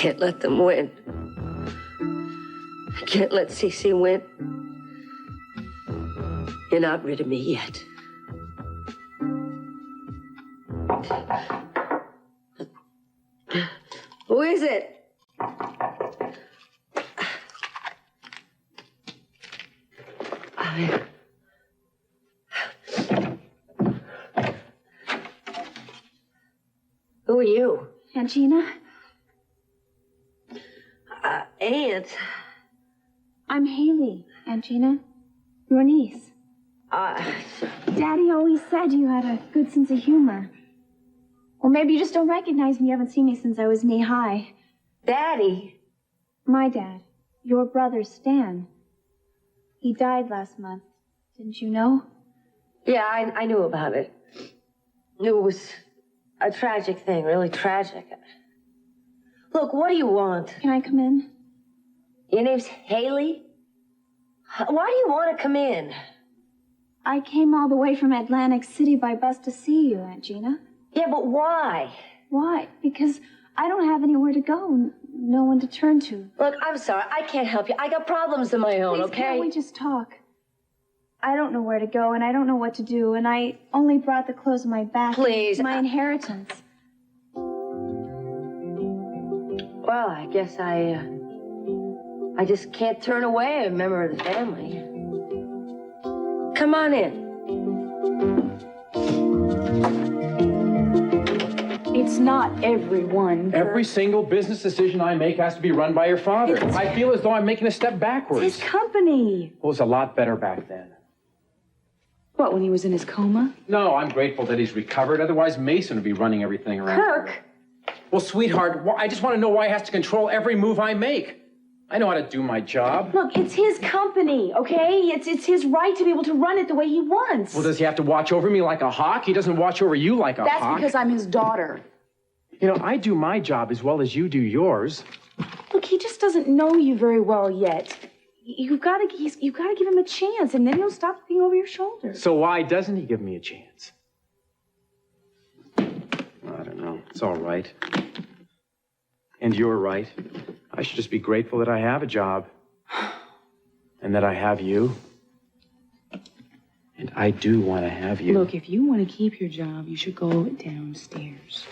can't let them win. I can't let Cece win. You're not rid of me yet. Who is it? Who are you? Aunt Gina? Aunt? I'm Haley, Aunt Gina. Your niece. Daddy always said you had a good sense of humor. Or maybe you just don't recognize me. You haven't seen me since I was knee-high. Daddy? My dad. Your brother, Stan. He died last month. Didn't you know? Yeah, I knew about it. It was a tragic thing, really tragic. Look, what do you want? Can I come in? Your name's Haley? Why do you want to come in? I came all the way from Atlantic City by bus to see you, Aunt Gina. Yeah, but why? Why? Because I don't have anywhere to go, no one to turn to. Look, I'm sorry, I can't help you. I got problems of my own, Please, okay? Can't we just talk? I don't know where to go, and I don't know what to do, and I only brought the clothes on my back. Please. My inheritance. Well, I guess I just can't turn away a member of the family. Come on in. It's not everyone. Every single business decision I make has to be run by your father. I feel as though I'm making a step backwards. It's his company. Well, it was a lot better back then. What, when he was in his coma? No, I'm grateful that he's recovered. Otherwise, Mason would be running everything around. Kirk! Well, sweetheart, I just want to know why he has to control every move I make. I know how to do my job. Look, it's his company, okay? It's his right to be able to run it the way he wants. Well, does he have to watch over me like a hawk? He doesn't watch over you like a hawk. That's because I'm his daughter. You know, I do my job as well as you do yours. Look, he just doesn't know you very well yet. You've got to give him a chance, and then he'll stop looking over your shoulder. So why doesn't he give me a chance? I don't know. It's all right. And you're right. I should just be grateful that I have a job. And that I have you. And I do want to have you. Look, if you want to keep your job, you should go downstairs.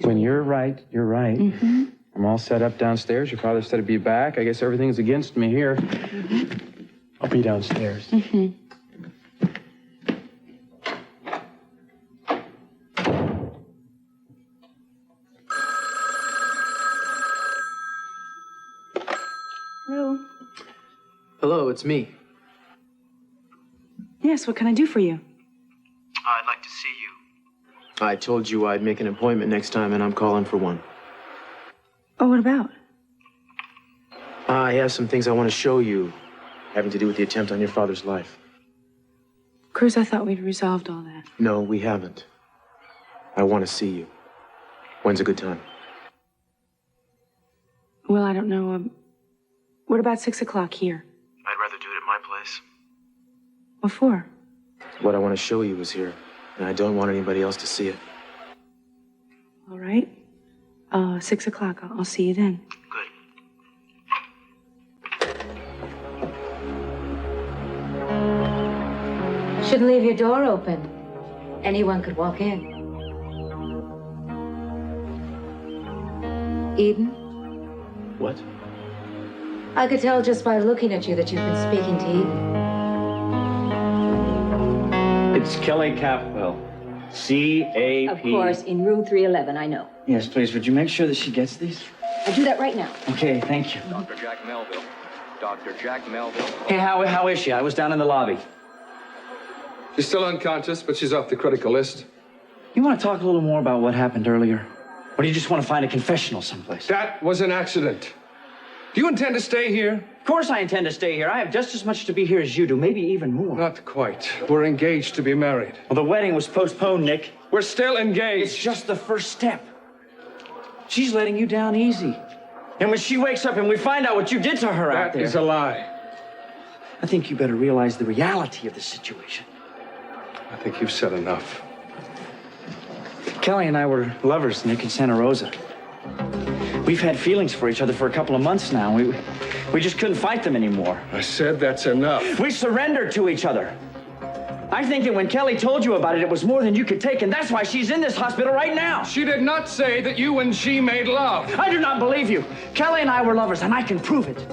When you're right, you're right. Mm-hmm. I'm all set up downstairs. Your father said to be back. I guess everything's against me here. Mm-hmm. I'll be downstairs. Mm-hmm. Hello? Hello, it's me. Yes, what can I do for you? I'd like to see you. I told you I'd make an appointment next time, and I'm calling for one. Oh, what about? I have some things I want to show you, having to do with the attempt on your father's life. Cruz, I thought we'd resolved all that. No, we haven't. I want to see you. When's a good time? Well, I don't know. What about 6 o'clock here? I'd rather do it at my place. What for? What I want to show you is here, and I don't want anybody else to see it. All right. 6 o'clock. I'll see you then. Good. Shouldn't leave your door open. Anyone could walk in. Eden? What? I could tell just by looking at you that you've been speaking to Eden. It's Kelly Capwell. C-A-P. Of course, in room 311, I know. Yes, please. Would you make sure that she gets these? I'll do that right now. Okay, thank you. Dr. Jack Melville. Dr. Jack Melville. Hey, how is she? I was down in the lobby. She's still unconscious, but she's off the critical list. You want to talk a little more about what happened earlier? Or do you just want to find a confessional someplace? That was an accident. Do you intend to stay here? Of course I intend to stay here. I have just as much to be here as you do, maybe even more. Not quite. We're engaged to be married. Well, the wedding was postponed, Nick. We're still engaged. It's just the first step. She's letting you down easy. And when she wakes up and we find out what you did to her out there... That is a lie. I think you better realize the reality of the situation. I think you've said enough. Kelly and I were lovers, Nick, in Santa Rosa. We've had feelings for each other for a couple of months now. We just couldn't fight them anymore. I said that's enough. We surrendered to each other. I think that when Kelly told you about it, it was more than you could take, and that's why she's in this hospital right now. She did not say that you and she made love. I do not believe you. Kelly and I were lovers, and I can prove it.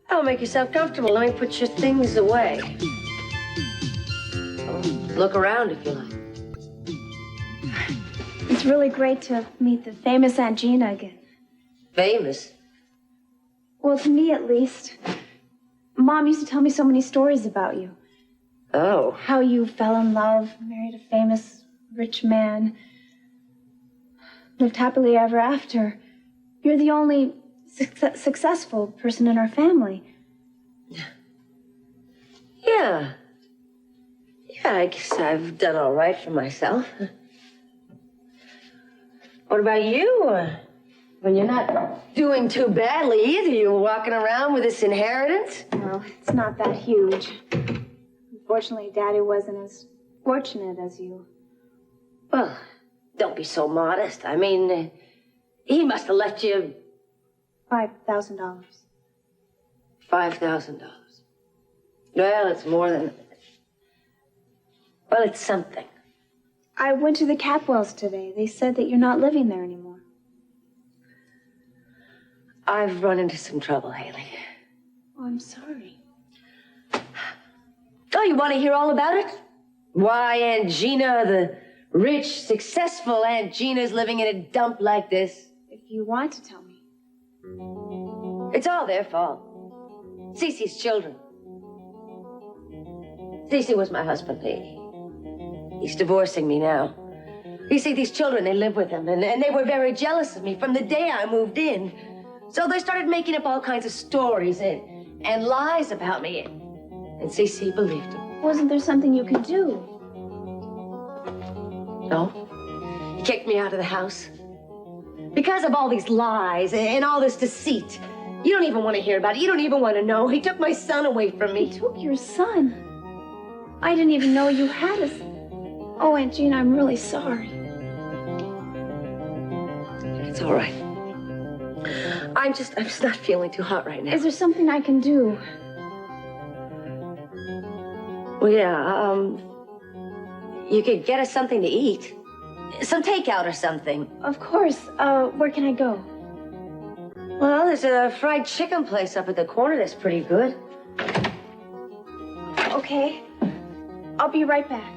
Don't make yourself comfortable. Let me put your things away. Look around if you like. It's really great to meet the famous Aunt Gina again. Famous? Well, to me at least. Mom used to tell me so many stories about you. Oh. How you fell in love, married a famous rich man, lived happily ever after. You're the only successful person in our family. Yeah. Yeah, I guess I've done all right for myself. What about you? When you're not doing too badly either, you're walking around with this inheritance? Well, it's not that huge. Unfortunately, Daddy wasn't as fortunate as you. Well, don't be so modest. I mean, he must have left you $5,000. $5,000. Well, it's more than... Well, it's something. I went to the Capwells today. They said that you're not living there anymore. I've run into some trouble, Haley. Oh, I'm sorry. Oh, you want to hear all about it? Why Aunt Gina, the rich, successful Aunt Gina's living in a dump like this? If you want to tell me. It's all their fault. Cece's children. Cece was my husband. He's divorcing me now. You see, these children, they live with him, and they were very jealous of me from the day I moved in. So they started making up all kinds of stories and lies about me. And Cece believed them. Wasn't there something you could do? No. He kicked me out of the house. Because of all these lies and all this deceit. You don't even want to hear about it. You don't even want to know. He took my son away from me. He took your son? I didn't even know you had a son. Oh, Aunt Gina, I'm really sorry. It's all right. I'm just not feeling too hot right now. Is there something I can do? Well, yeah, you could get us something to eat. Some takeout or something. Of course. Where can I go? Well, there's a fried chicken place up at the corner that's pretty good. Okay. I'll be right back.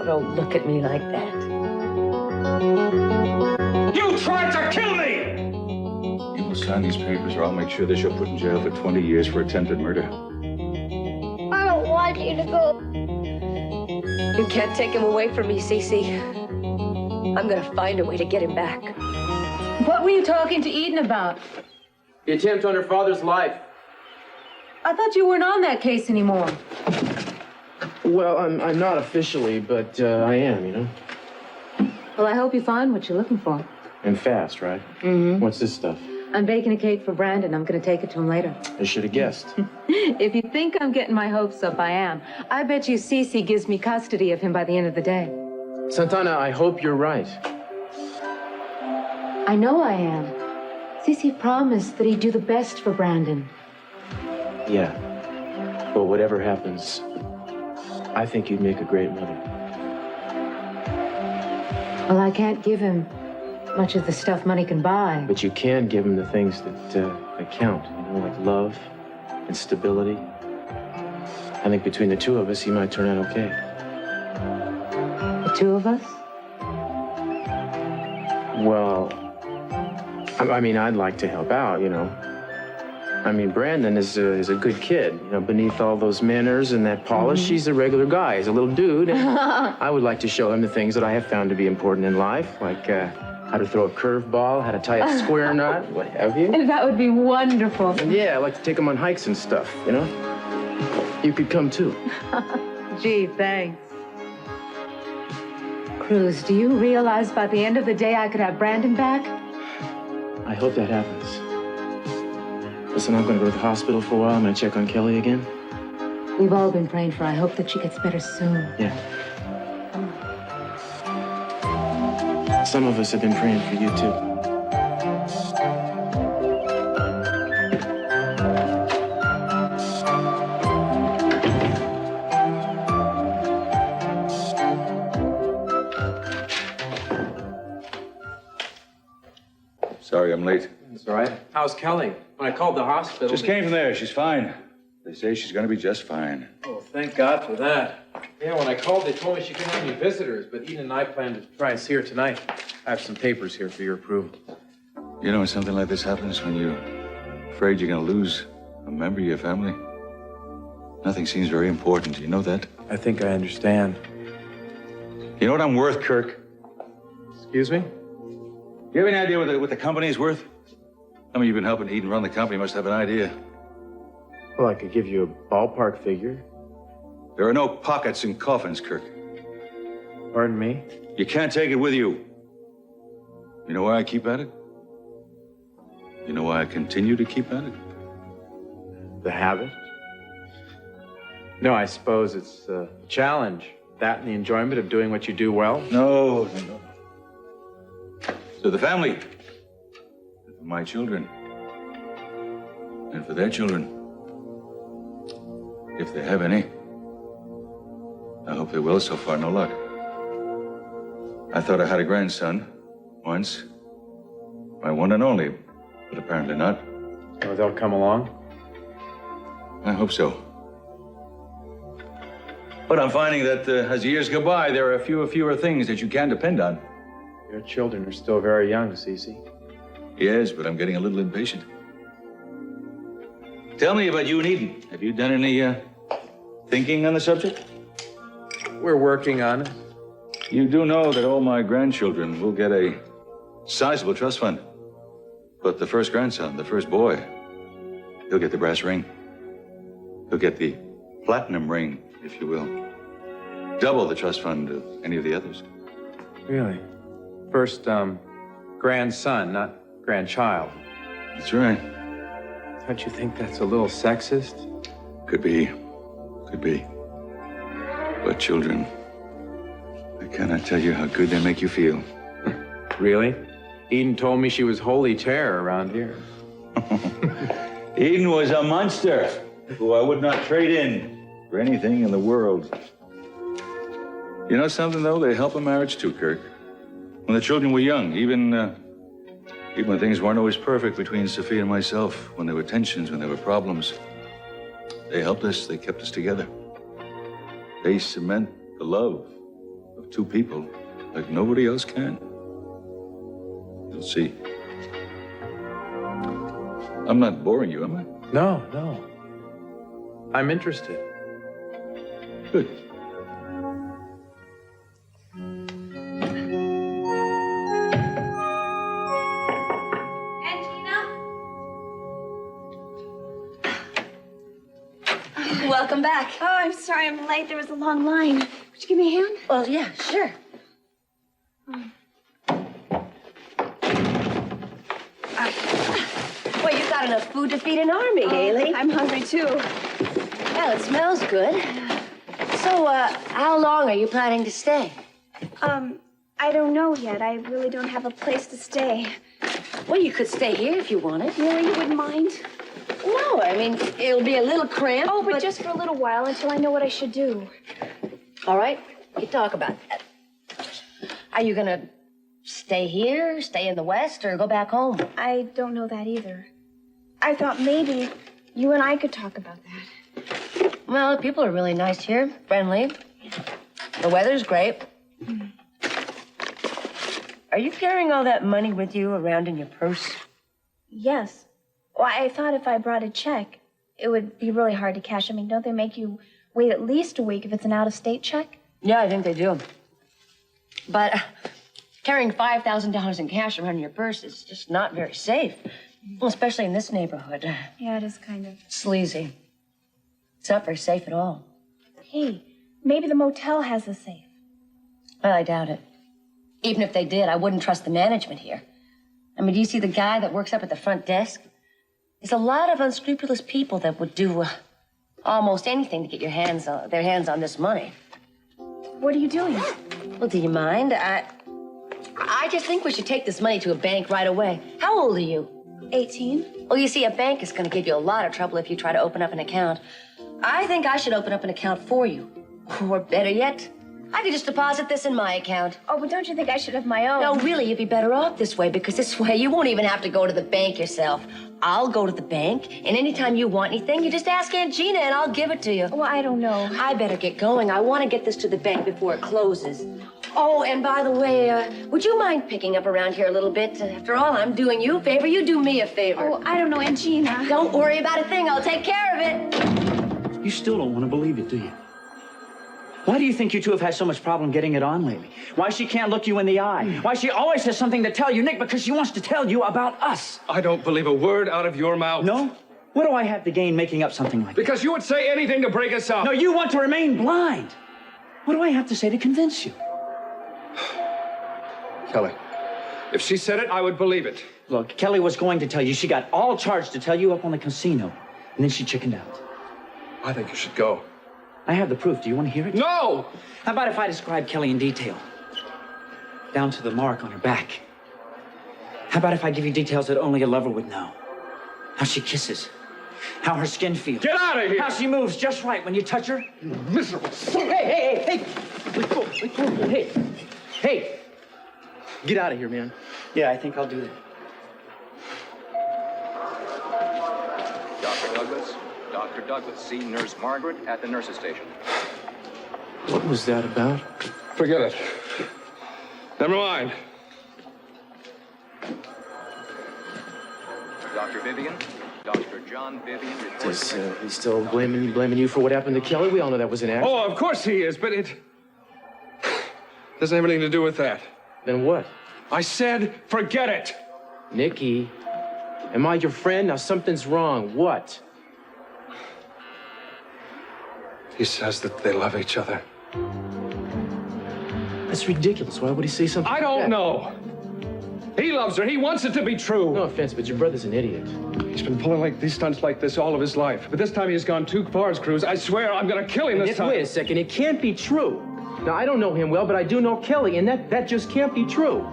Don't look at me like that. You tried to kill me! You will sign these papers or I'll make sure that you're put in jail for 20 years for attempted murder. I don't want you to go. You can't take him away from me, Cece. I'm gonna find a way to get him back. What were you talking to Eden about? The attempt on her father's life. I thought you weren't on that case anymore. Well, I'm not officially, but I am, you know. Well, I hope you find what you're looking for. And fast, right? Mm-hmm. What's this stuff? I'm baking a cake for Brandon. I'm going to take it to him later. I should have guessed. If you think I'm getting my hopes up, I am. I bet you Cece gives me custody of him by the end of the day. Santana, I hope you're right. I know I am. Cece promised that he'd do the best for Brandon. Yeah. But whatever happens, I think you'd make a great mother. Well, I can't give him much of the stuff money can buy. But you can give him the things that count, you know, like love and stability. I think between the two of us, he might turn out okay. The two of us? Well, I mean, I'd like to help out, you know. I mean, Brandon is a good kid. You know, beneath all those manners and that polish, he's a regular guy. He's a little dude. And I would like to show him the things that I have found to be important in life, like how to throw a curveball, how to tie a square knot, what have you. That would be wonderful. And yeah, I like to take him on hikes and stuff, you know. You could come too. Gee, thanks. Cruz, do you realize by the end of the day I could have Brandon back? I hope that happens. Listen, I'm going to go to the hospital for a while. I'm going to check on Kelly again. We've all been praying for her. I hope that she gets better soon. Yeah. Some of us have been praying for you, too. Sorry I'm late. That's all right. How's Kelly? When I called the hospital... Just came from there. She's fine. They say she's going to be just fine. Oh, thank God for that. Yeah, when I called, they told me she couldn't have any visitors, but Eden and I plan to try and see her tonight. I have some papers here for your approval. You know, when something like this happens, when you're afraid you're going to lose a member of your family, nothing seems very important. Do you know that? I think I understand. You know what I'm worth, Kirk? Excuse me? You have any idea what the company is worth? I mean, you've been helping Eden run the company. You must have an idea. Well, I could give you a ballpark figure. There are no pockets in coffins, Kirk. Pardon me? You can't take it with you. You know why I keep at it? You know why I continue to keep at it? The habit? No, I suppose it's a challenge. That and the enjoyment of doing what you do well. No. So the family, and for my children, and for their children, if they have any. I hope they will. So far, no luck. I thought I had a grandson once, my one and only, but apparently not. Oh, they'll come along? I hope so. But I'm finding that as years go by, there are fewer things that you can depend on. Your children are still very young, Cece. Yes, but I'm getting a little impatient. Tell me about you and Eden. Have you done any thinking on the subject? We're working on it. You do know that all my grandchildren will get a sizable trust fund. But the first grandson, the first boy, he'll get the brass ring. He'll get the platinum ring, if you will. Double the trust fund of any of the others. Really? First, grandson, not grandchild. That's right. Don't you think that's a little sexist? Could be. Could be. But children, I cannot tell you how good they make you feel. Really? Eden told me she was holy terror around here. Eden was a monster who I would not trade in for anything in the world. You know something, though? They help a marriage too, Kirk. When the children were young, even when things weren't always perfect between Sophia and myself, when there were tensions, when there were problems, they helped us, they kept us together. They cement the love of two people like nobody else can. You'll see. I'm not boring you, am I? No. I'm interested. Good. Welcome back. Oh, I'm sorry I'm late. There was a long line. Would you give me a hand? Well, yeah, sure. Well, you got enough food to feed an army, Haley. I'm hungry, too. Well, it smells good. So, how long are you planning to stay? I don't know yet. I really don't have a place to stay. Well, you could stay here if you wanted. Really? You wouldn't mind? No, I mean, it'll be a little cramped. Oh, but just for a little while until I know what I should do. All right, we can talk about that. Are you gonna stay here, stay in the West, or go back home? I don't know that either. I thought maybe you and I could talk about that. Well, the people are really nice here, friendly. The weather's great. Are you carrying all that money with you around in your purse? Yes. Well, I thought if I brought a check, it would be really hard to cash. I mean, don't they make you wait at least a week if it's an out-of-state check? Yeah, I think they do. But carrying $5,000 in cash around in your purse is just not very safe. Well, especially in this neighborhood. Yeah, it is kind of. Sleazy. It's not very safe at all. Hey, maybe the motel has a safe. Well, I doubt it. Even if they did, I wouldn't trust the management here. I mean, do you see the guy that works up at the front desk? There's a lot of unscrupulous people that would do almost anything to get their hands on this money. What are you doing? Well, do you mind? I just think we should take this money to a bank right away. How old are you? 18. Well, you see, a bank is going to give you a lot of trouble if you try to open up an account. I think I should open up an account for you. Or better yet, I could just deposit this in my account. Oh, but don't you think I should have my own? No, really, you'd be better off this way, because this way you won't even have to go to the bank yourself. I'll go to the bank, and anytime you want anything, you just ask Aunt Gina, and I'll give it to you. Well, I don't know. I better get going. I want to get this to the bank before it closes. Oh, and by the way, would you mind picking up around here a little bit? After all, I'm doing you a favor. You do me a favor. Oh, I don't know, Aunt Gina. Don't worry about a thing. I'll take care of it. You still don't want to believe it, do you? Why do you think you two have had so much problem getting it on lately? Why she can't look you in the eye? Why she always has something to tell you, Nick? Because she wants to tell you about us. I don't believe a word out of your mouth. No? What do I have to gain making up something like that? Because you would say anything to break us up. No, you want to remain blind. What do I have to say to convince you? Kelly, if she said it, I would believe it. Look, Kelly was going to tell you. She got all charged to tell you up on the casino. And then she chickened out. I think you should go. I have the proof. Do you want to hear it? No! How about if I describe Kelly in detail? Down to the mark on her back. How about if I give you details that only a lover would know? How she kisses. How her skin feels. Get out of here! How she moves just right when you touch her. You miserable son. Hey! Let go. Hey! Hey! Get out of here, man. Yeah, I think I'll do that. Dr. Douglas, see Nurse Margaret at the nurse's station. What was that about? Forget it. Never mind. Dr. Vivian, Dr. John Vivian reports... Is he still blaming you for what happened to Kelly? We all know that was an accident. Oh, of course he is, but it doesn't have anything to do with that. Then what? I said, forget it. Nikki, am I your friend? Now something's wrong. What? He says that they love each other. That's ridiculous. Why would he say something I like don't that? know. He loves her. He wants it to be true. No offense, but your brother's an idiot. He's been pulling like these stunts like this all of his life. But this time he has gone too far, Cruz. I swear I'm going to kill him this time. Wait a second. It can't be true. Now, I don't know him well, but I do know Kelly, and that just can't be true.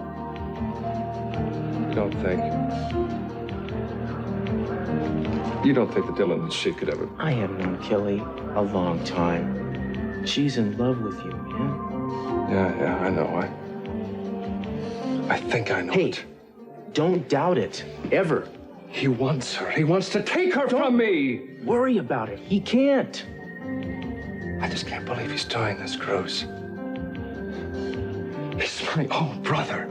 You don't think? You don't think that Dylan and she could ever... I have known Kelly a long time. She's in love with you, man. Yeah, I know. I think I know Hey, it. don't doubt it. Ever. He wants her. He wants to take her from me. Worry about it. He can't. I just can't believe he's doing this, Cruz. He's my own brother.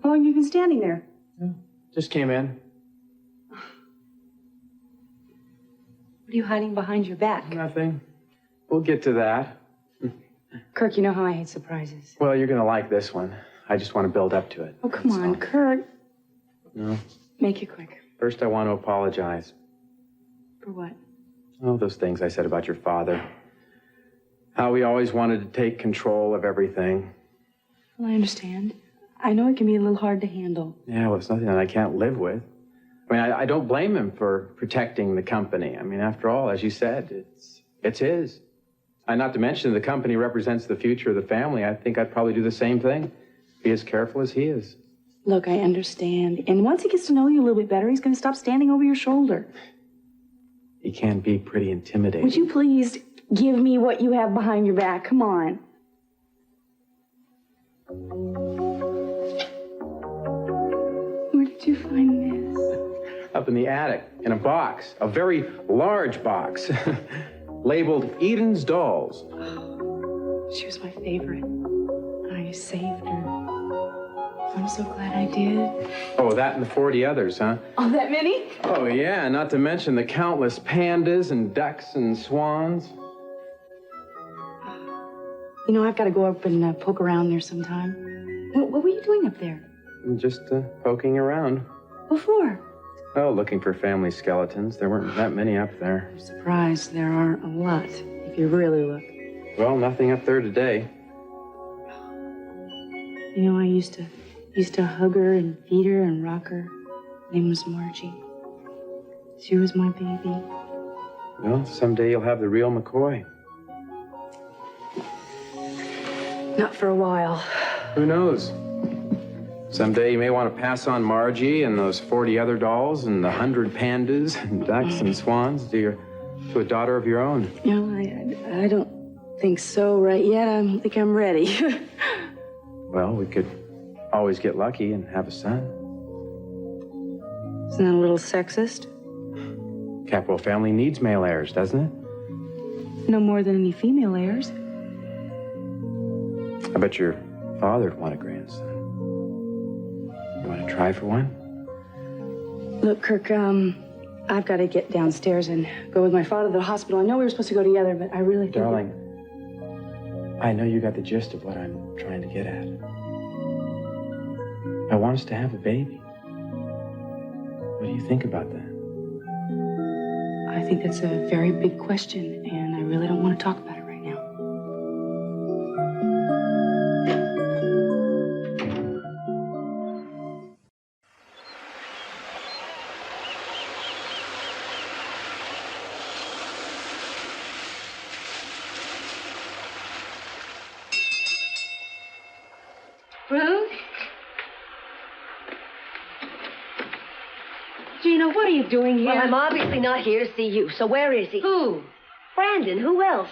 How long have you been standing there? Just came in. What are you hiding behind your back? Nothing. We'll get to that. Kirk, you know how I hate surprises. Well, you're gonna like this one. I just want to build up to it. Oh, come That's on, all. Kirk. No. Make it quick. First, I want to apologize. For what? Oh, those things I said about your father. How he always wanted to take control of everything. Well, I understand. I know it can be a little hard to handle. Yeah, well, it's nothing that I can't live with. I mean, I don't blame him for protecting the company. I mean, after all, as you said, it's his. And not to mention the company represents the future of the family. I think I'd probably do the same thing. Be as careful as he is. Look, I understand. And once he gets to know you a little bit better, he's going to stop standing over your shoulder. He can be pretty intimidating. Would you please give me what you have behind your back? Come on. Where did you find this? Up in the attic, in a box, a very large box. labeled Eden's Dolls. She was my favorite. I saved her. I'm so glad I did. Oh, that and the 40 others, huh? Oh, that many? Oh, yeah, not to mention the countless pandas and ducks and swans. You know, I've got to go up and poke around there sometime. What were you doing up there? Just poking around. What for? Oh, looking for family skeletons. There weren't that many up there. I'm surprised there aren't a lot, if you really look. Well, nothing up there today. You know, I used to hug her and feed her and rock her. Her name was Margie. She was my baby. Well, someday you'll have the real McCoy. Not for a while. Who knows? Someday you may want to pass on Margie and those 40 other dolls and the 100 pandas and ducks and swans to a daughter of your own. You know, I don't think so right yet. I don't think I'm ready. Well, we could always get lucky and have a son. Isn't that a little sexist? Capwell family needs male heirs, doesn't it? No more than any female heirs. I bet your father'd want a grandson. You want to try for one? Look, Kirk, I've got to get downstairs and go with my father to the hospital. I know we were supposed to go together, but I really think... Darling, I know you got the gist of what I'm trying to get at. I want us to have a baby. What do you think about that? I think that's a very big question, and I really don't want to talk about it right now. Ruth? Gina, what are you doing here? Well, I'm obviously not here to see you, so where is he? Who? Brandon. Who else?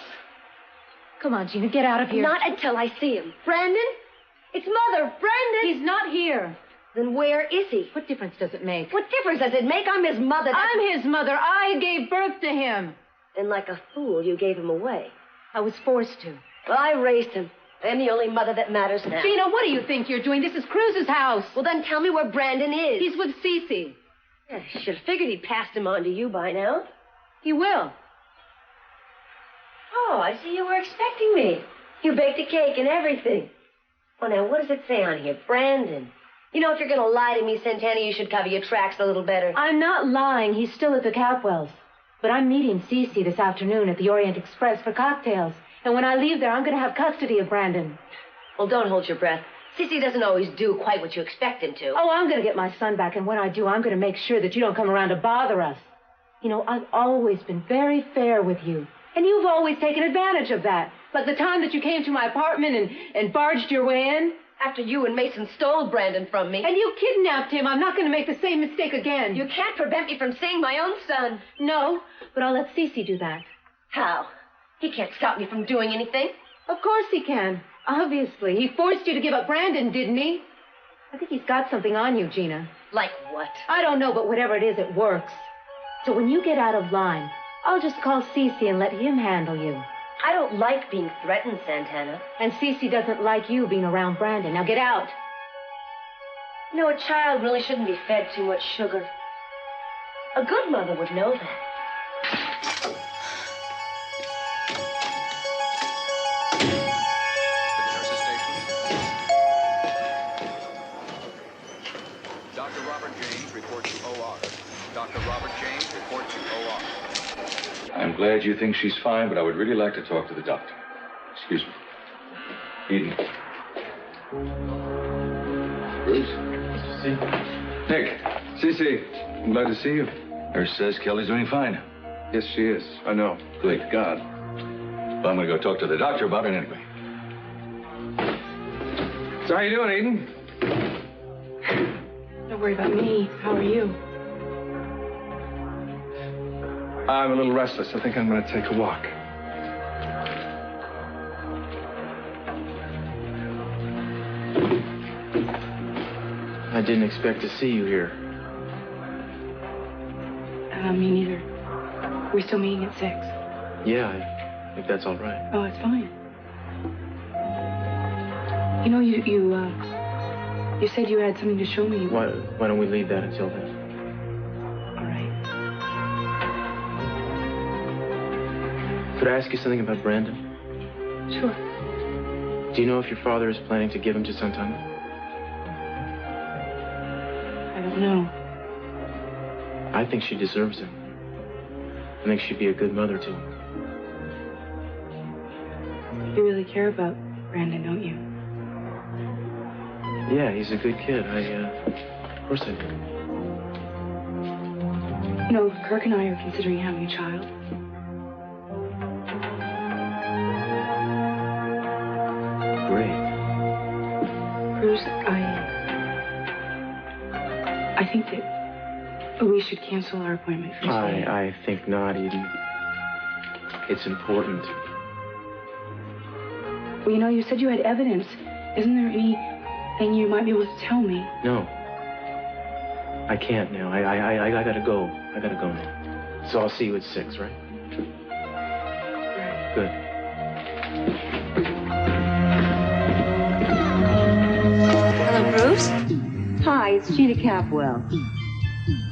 Come on, Gina, get out of here. Not until I see him. Brandon? It's Mother. Brandon! He's not here. Then where is he? What difference does it make? What difference does it make? I'm his mother. I'm his mother. I gave birth to him. And like a fool, you gave him away. I was forced to. Well, I raised him. I'm the only mother that matters now. Gina, what do you think you're doing? This is Cruz's house. Well, then tell me where Brandon is. He's with Cece. I should have figured he'd passed him on to you by now. He will. Oh, I see you were expecting me. You baked a cake and everything. Oh, now, what does it say on here? Brandon. You know, if you're going to lie to me, Santana, you should cover your tracks a little better. I'm not lying. He's still at the Capwells. But I'm meeting Cece this afternoon at the Orient Express for cocktails. And when I leave there, I'm going to have custody of Brandon. Well, don't hold your breath. Cece doesn't always do quite what you expect him to. Oh, I'm going to get my son back, and when I do, I'm going to make sure that you don't come around to bother us. You know, I've always been very fair with you, and you've always taken advantage of that. Like the time that you came to my apartment and barged your way in. After you and Mason stole Brandon from me. And you kidnapped him. I'm not going to make the same mistake again. You can't prevent me from seeing my own son. No, but I'll let Cece do that. How? He can't stop me from doing anything. Of course he can. Obviously. He forced you to give up Brandon, didn't he? I think he's got something on you, Gina. Like what? I don't know, but whatever it is, it works. So when you get out of line, I'll just call Cece and let him handle you. I don't like being threatened, Santana. And Cece doesn't like you being around Brandon. Now get out. You know, a child really shouldn't be fed too much sugar. A good mother would know that. Nurses station. Dr. Robert James, report to OR. Dr. Robert James, report to OR. I'm glad you think she's fine, but I would really like to talk to the doctor. Excuse me. Eden. Bruce? Nick. Cece. I'm glad to see you. Nurse says Kelly's doing fine. Yes, she is. I know. Good. Thank God. Well, I'm going to go talk to the doctor about it anyway. So how you doing, Eden? Don't worry about me. How are you? I'm a little restless. I think I'm going to take a walk. I didn't expect to see you here. Me neither. We're still meeting at 6. Yeah, I think that's all right. Oh, it's fine. You know, you said you had something to show me. Why don't we leave that until then? All right. Could I ask you something about Brandon? Sure. Do you know if your father is planning to give him to Santana? I don't know. I think she deserves him. I think she'd be a good mother to him. You really care about Brandon, don't you? Yeah, he's a good kid. Of course I do. You know, Kirk and I are considering having a child. Great. Bruce, I think that we should cancel our appointment for today. I think not, Eden. It's important. Well, you know, you said you had evidence. Isn't there anything you might be able to tell me? No. I can't now. I gotta go. I gotta go now. So I'll see you at 6, right? Right. Good. Hello, Bruce. Hi, it's Gina Capwell.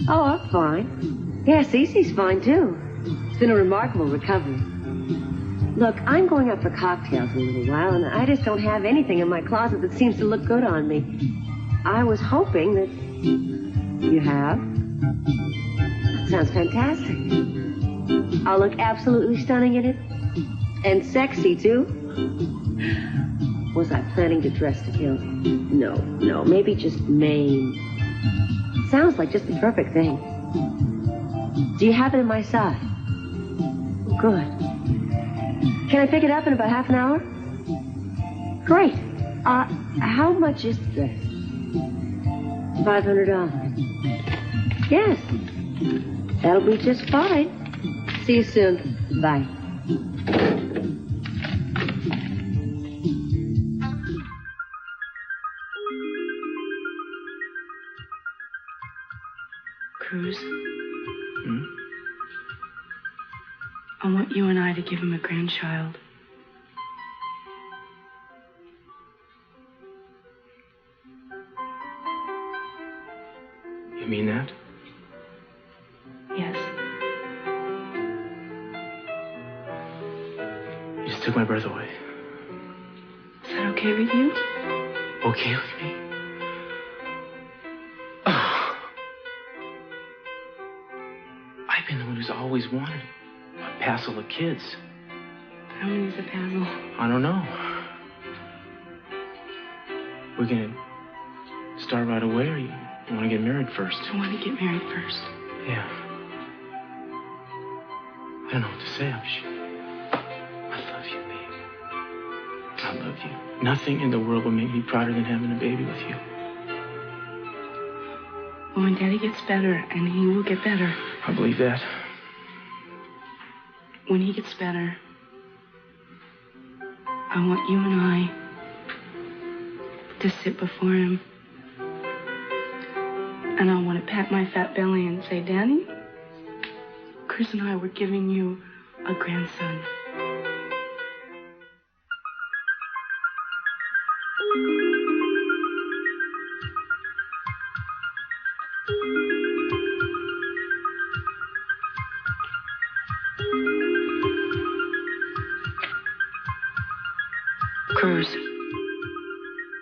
Oh, I'm fine. Yeah, Cece's fine, too. It's been a remarkable recovery. Look, I'm going out for cocktails in a little while, and I just don't have anything in my closet that seems to look good on me. I was hoping that... You have? That sounds fantastic. I'll look absolutely stunning in it. And sexy, too. Was I planning to dress to kill? No, maybe just main. Sounds like just the perfect thing. Do you have it in my size? Good. Can I pick it up in about half an hour? Great. How much is the dress? $500. Yes. That'll be just fine. See you soon. Bye. Cruz? I want you and I to give him a grandchild. You mean that? Yes. You just took my breath away. Is that okay with you? Okay with me? I've been the one who's always wanted a passel of kids. How many is a passel? I don't know. We're gonna start right away, or you want to get married first? I want to get married first. Yeah. I don't know what to say. I love you, babe. I love you. Nothing in the world will make me prouder than having a baby with you. Well, when Daddy gets better, and he will get better. I believe that. When he gets better, I want you and I to sit before him. And I want to pat my fat belly and say, Danny, Chris and I were giving you a grandson. Cruz,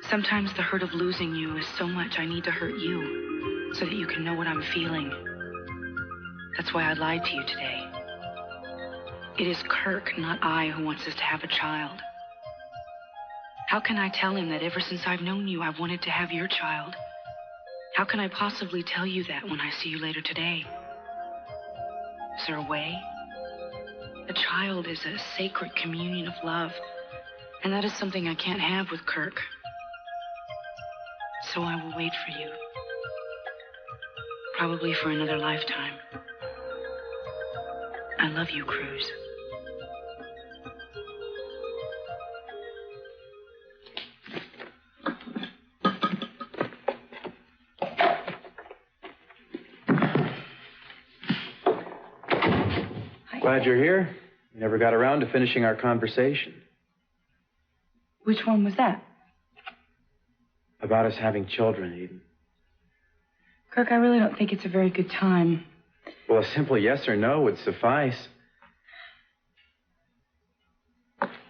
sometimes the hurt of losing you is so much I need to hurt you so that you can know what I'm feeling. That's why I lied to you today. It is Kirk, not I, who wants us to have a child. How can I tell him that ever since I've known you, I've wanted to have your child? How can I possibly tell you that when I see you later today? Is there a way? A child is a sacred communion of love, and that is something I can't have with Kirk. So I will wait for you. Probably for another lifetime. I love you, Cruz. Glad you're here. We never got around to finishing our conversation. Which one was that? About us having children, Eden. Kirk, I really don't think it's a very good time. Well, a simple yes or no would suffice.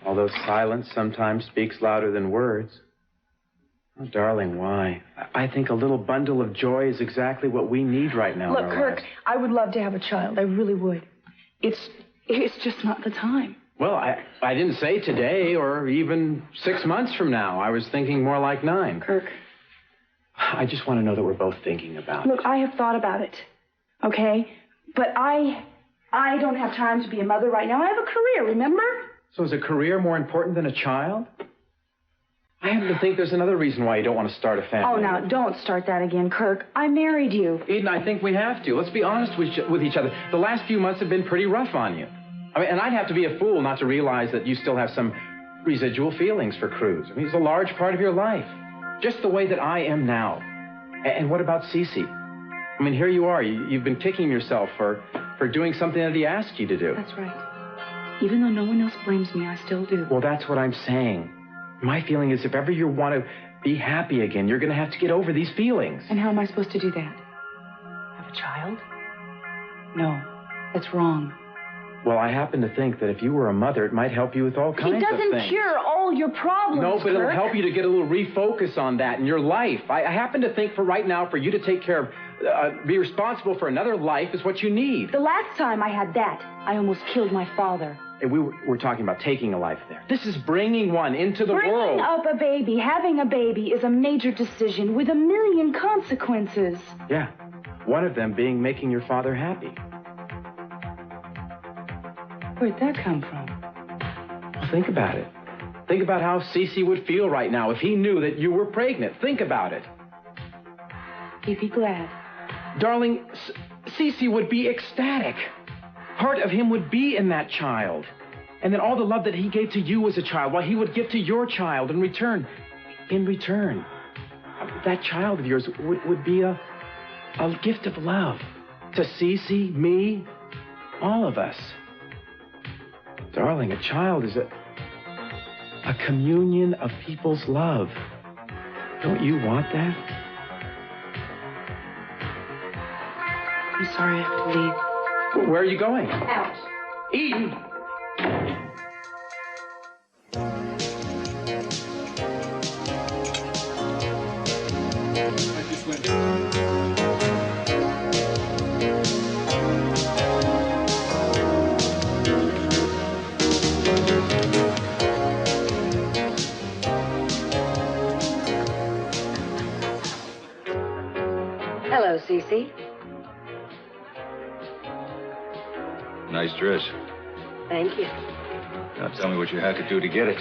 Although silence sometimes speaks louder than words. Oh, darling, why? I think a little bundle of joy is exactly what we need right now. Look, Kirk, I would love to have a child. I really would. It's just not the time. Well, I didn't say today or even 6 months from now. I was thinking more like 9. Kirk. I just want to know that we're both thinking about it. Look, I have thought about it, okay? But I don't have time to be a mother right now. I have a career, remember? So is a career more important than a child? I happen to think there's another reason why you don't want to start a family. Oh, now, don't start that again, Kirk. I married you. Eden, I think we have to. Let's be honest with each other. The last few months have been pretty rough on you. I mean, and I'd have to be a fool not to realize that you still have some residual feelings for Cruz. I mean, he's a large part of your life. Just the way that I am now. And what about Cece? I mean, here you are. You've been kicking yourself for doing something that he asked you to do. That's right. Even though no one else blames me, I still do. Well, that's what I'm saying. My feeling is if ever you want to be happy again, you're going to have to get over these feelings. And how am I supposed to do that? Have a child? No, that's wrong. Well, I happen to think that if you were a mother, it might help you with all kinds of things. It doesn't cure all your problems, No, but Kirk. it'll help you to get a little refocus on that in your life. I happen to think for right now, for you to take care of, be responsible for another life is what you need. The last time I had that, I almost killed my father. And we're talking about taking a life there. This is bringing one into the world. Bringing up a baby, having a baby is a major decision with a million consequences. Yeah, one of them being making your father happy. Where'd that come from? Well, think about it. Think about how Cece would feel right now if he knew that you were pregnant. Think about it. He'd be glad. Darling, Cece would be ecstatic. Part of him would be in that child. And then all the love that he gave to you as a child, well, he would give to your child in return. In return, that child of yours would be a gift of love to Cece, me, all of us. Darling, a child is a communion of people's love. Don't you want that? I'm sorry I have to leave. Where are you going? Out. Eden! I just went... Hello, Cece. Nice dress. Thank you. Now tell me what you had to do to get it.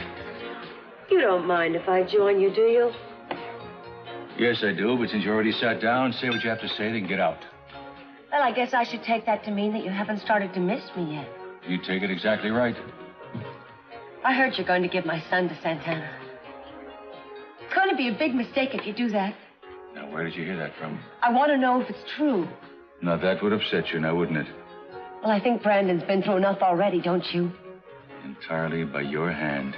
You don't mind if I join you, do you? Yes, I do, but since you already sat down, say what you have to say, then get out. Well, I guess I should take that to mean that you haven't started to miss me yet. You take it exactly right. I heard you're going to give my son to Santana. It's going to be a big mistake if you do that. Now, where did you hear that from? I want to know if it's true. Now, that would upset you now, wouldn't it? Well, I think Brandon's been through enough already, don't you? Entirely by your hand.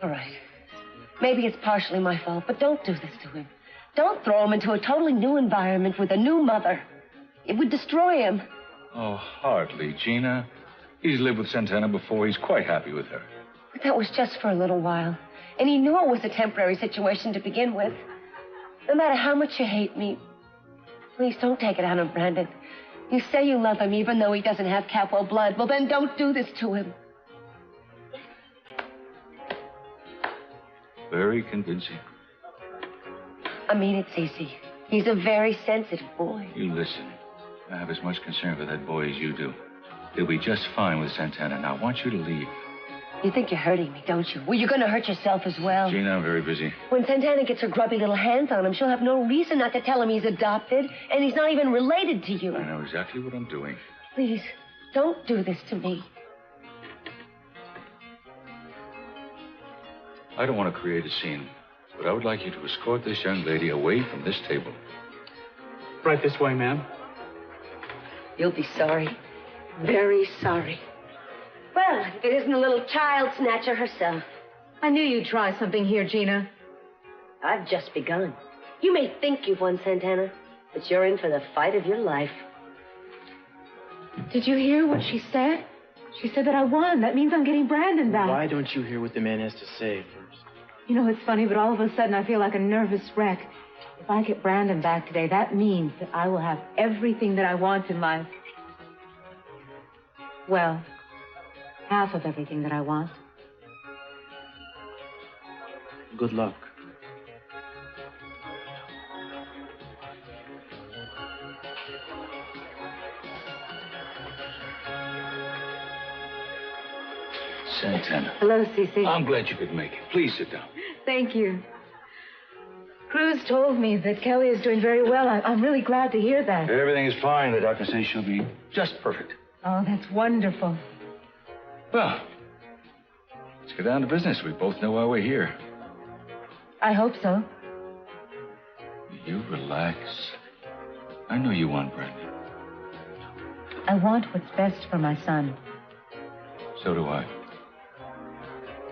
All right. Maybe it's partially my fault, but don't do this to him. Don't throw him into a totally new environment with a new mother. It would destroy him. Oh, hardly, Gina. He's lived with Santana before. He's quite happy with her. But that was just for a little while. And he knew it was a temporary situation to begin with. No matter how much you hate me, please don't take it out on Brandon. You say you love him even though he doesn't have Capwell blood. Well, then don't do this to him. Very convincing. I mean it, Cece. He's a very sensitive boy. You listen. I have as much concern for that boy as you do. He'll be just fine with Santana. Now, I want you to leave. You think you're hurting me, don't you? Well, you're going to hurt yourself as well. Gina, I'm very busy. When Santana gets her grubby little hands on him, she'll have no reason not to tell him he's adopted, and he's not even related to you. I know exactly what I'm doing. Please, don't do this to me. I don't want to create a scene, but I would like you to escort this young lady away from this table. Right this way, ma'am. You'll be sorry. Very sorry. Well, if it isn't a little child snatcher herself. I knew you'd try something here, Gina. I've just begun. You may think you've won, Santana, but you're in for the fight of your life. Did you hear what she said? She said that I won. That means I'm getting Brandon back. Why don't you hear what the man has to say first? You know, it's funny, but all of a sudden I feel like a nervous wreck. If I get Brandon back today, that means that I will have everything that I want in life. Well, half of everything that I want. Good luck. Santana. Hello, Cece. I'm glad you could make it. Please sit down. Thank you. Cruz told me that Kelly is doing very well. I'm really glad to hear that. Everything is fine. The doctor says she'll be just perfect. Oh, that's wonderful. Well, let's get down to business. We both know why we're here. I hope so. You relax. I know you want Brandon. I want what's best for my son. So do I.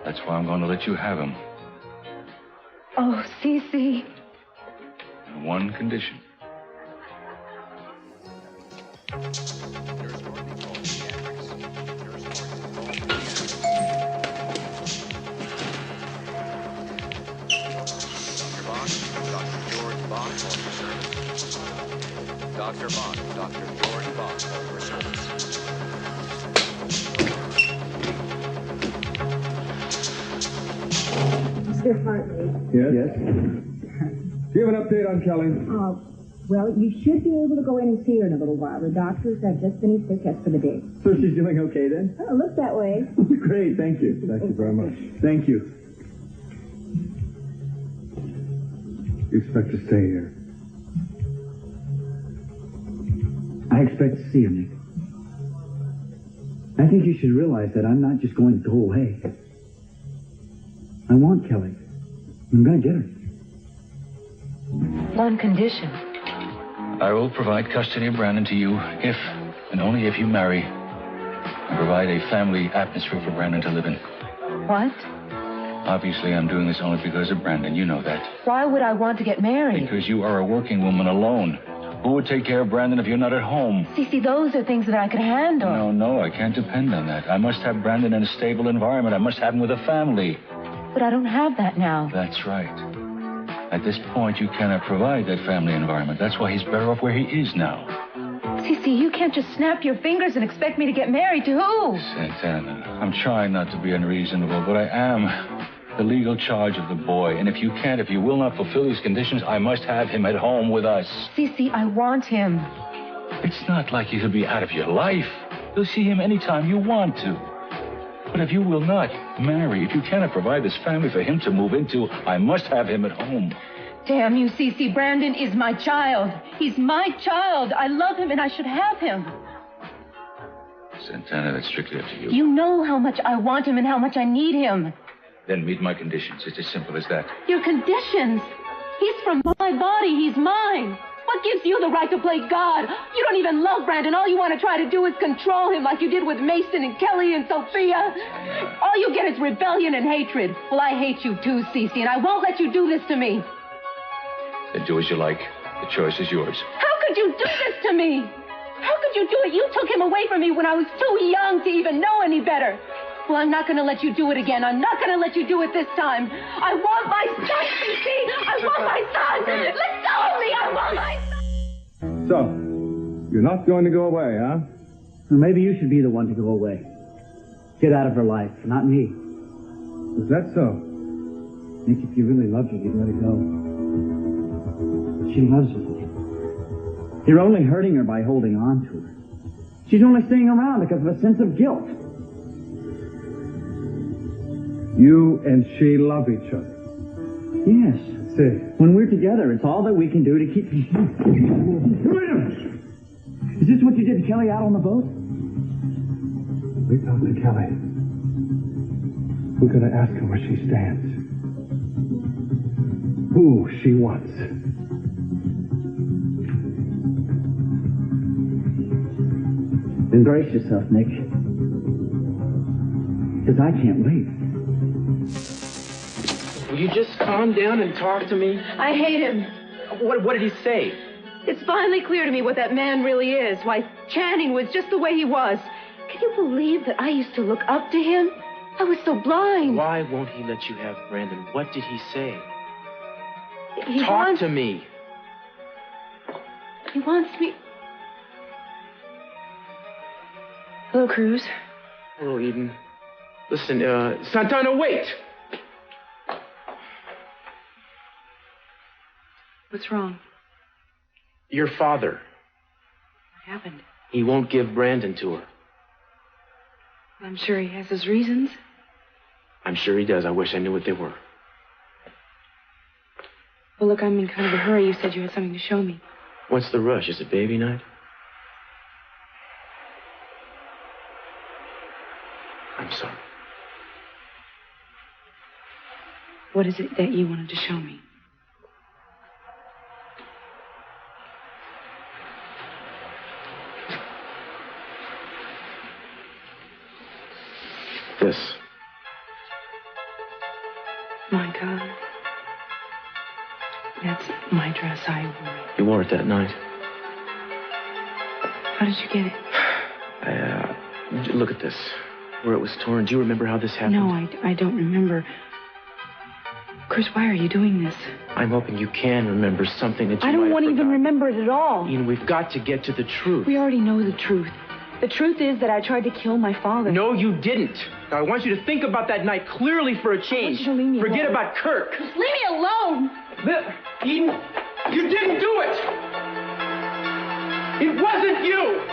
That's why I'm going to let you have him. Oh, Cece. On one condition. Dr. Bond, Dr. George Bond, for service. Mr. Hartley. Yes? Do you have an update on Kelly? Well, you should be able to go in and see her in a little while. The doctors have just finished their test for the day. So she's doing okay then? Oh, look that way. Great, thank you. Thank you very much. Thank you. You expect to stay here? I expect to see her, Nick. I think you should realize that I'm not just going to go away. I want Kelly. I'm going to get her. One condition. I will provide custody of Brandon to you if, and only if you marry, and provide a family atmosphere for Brandon to live in. What? Obviously, I'm doing this only because of Brandon. You know that. Why would I want to get married? Because you are a working woman alone. Who would take care of Brandon if you're not at home? Cece, those are things that I could handle. No, I can't depend on that. I must have Brandon in a stable environment. I must have him with a family. But I don't have that now. That's right. At this point, you cannot provide that family environment. That's why he's better off where he is now. Cece, you can't just snap your fingers and expect me to get married to who? Santana, I'm trying not to be unreasonable, but I am the legal charge of the boy. And if you will not fulfill these conditions, I must have him at home with us. Cece, I want him. It's not like he'll be out of your life. You'll see him anytime you want to. But if you will not marry, if you cannot provide this family for him to move into, I must have him at home. Damn you, Cece. Brandon is my child. He's my child. I love him and I should have him. Santana, that's strictly up to you. You know how much I want him and how much I need him. Then meet my conditions. It's as simple as that. Your conditions? He's from my body. He's mine. What gives you the right to play God? You don't even love Brandon. All you want to try to do is control him like you did with Mason and Kelly and Sophia. All you get is rebellion and hatred. Well, I hate you too, Cece, and I won't let you do this to me. Then do as you like. The choice is yours. How could you do this to me? How could you do it? You took him away from me when I was too young to even know any better. Well, I'm not going to let you do it again. I'm not going to let you do it this time. I want my son, Cece. I want my son. Let go of me. I want my son. So, you're not going to go away, huh? Well, maybe you should be the one to go away. Get out of her life, not me. Is that so? Nick, if you really loved her, you'd let her go. But she loves you. You're only hurting her by holding on to her. She's only staying around because of a sense of guilt. You and she love each other. Yes. See. When we're together, it's all that we can do to keep... Is this what you did to Kelly out on the boat? We talked to Kelly. We're going to ask her where she stands. Who she wants. Embrace yourself, Nick. because I can't leave. Will you just calm down and talk to me? I hate him. What did he say? It's finally clear to me what that man really is. Why, Channing was just the way he was. Can you believe that I used to look up to him? I was so blind. Why won't he let you have Brandon? What did he say? Talk to me. He wants me... Hello, Cruz. Hello, Eden. Listen, Santana, wait! What's wrong? Your father. What happened? He won't give Brandon to her. I'm sure he has his reasons. I'm sure he does. I wish I knew what they were. Well, look, I'm in kind of a hurry. You said you had something to show me. What's the rush? Is it baby night? I'm sorry. What is it that you wanted to show me? This. My God. That's my dress I wore. You wore it that night. How did you get it? Look at this. Where it was torn. Do you remember how this happened? No, I don't remember. Chris, why are you doing this? I'm hoping you can remember something that you I don't might want to have even forgotten. remember it at all. Ian, we've got to get to the truth. We already know the truth. The truth is that I tried to kill my father. No, you didn't. Now, I want you to think about that night clearly for a change. I want you to leave me Forget alone. about Kirk. Just leave me alone! Eden, you didn't do it! It wasn't you!